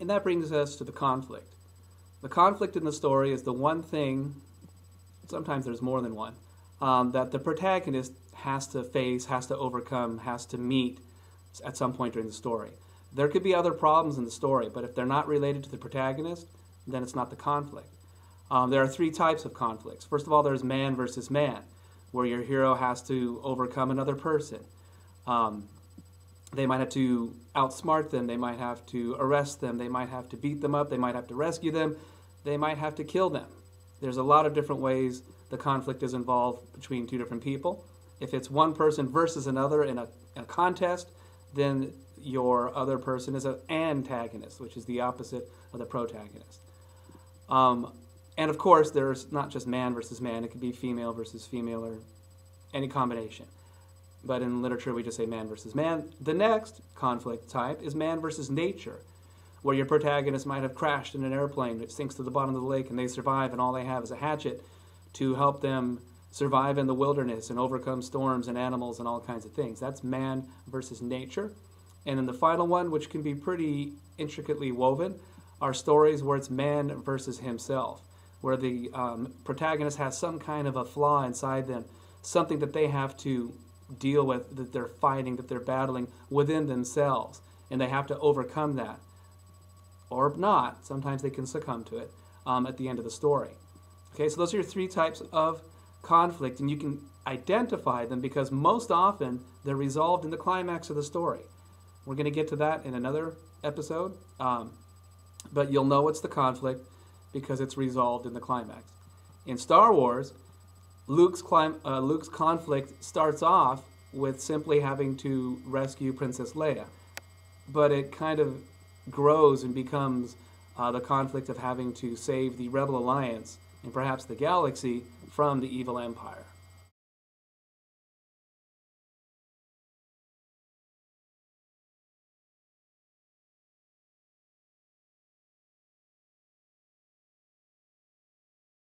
And that brings us to the conflict. The conflict in the story is the one thing, sometimes there's more than one, that the protagonist has to face, has to overcome, has to meet at some point during the story. There could be other problems in the story, but if they're not related to the protagonist, then it's not the conflict. There are three types of conflicts. First of all, there's man versus man, where your hero has to overcome another person. They might have to outsmart them, they might have to arrest them, they might have to beat them up, they might have to rescue them, they might have to kill them. There's a lot of different ways the conflict is involved between two different people. If it's one person versus another in a contest, then your other person is an antagonist, which is the opposite of the protagonist. And of course, there's not just man versus man, it could be female versus female or any combination. But in literature, we just say man versus man. The next conflict type is man versus nature, where your protagonist might have crashed in an airplane that sinks to the bottom of the lake and they survive and all they have is a hatchet to help them survive in the wilderness and overcome storms and animals and all kinds of things. That's man versus nature. And then the final one, which can be pretty intricately woven, are stories where it's man versus himself, where the protagonist has some kind of a flaw inside them, something that they have to deal with, that they're fighting, that they're battling within themselves, and they have to overcome that. Or not. Sometimes they can succumb to it at the end of the story. Okay, so those are your three types of conflict, and you can identify them because most often they're resolved in the climax of the story. We're going to get to that in another episode, but you'll know it's the conflict because it's resolved in the climax. In Star Wars, Luke's conflict starts off with simply having to rescue Princess Leia, but it kind of grows and becomes the conflict of having to save the Rebel Alliance and perhaps the galaxy from the evil Empire.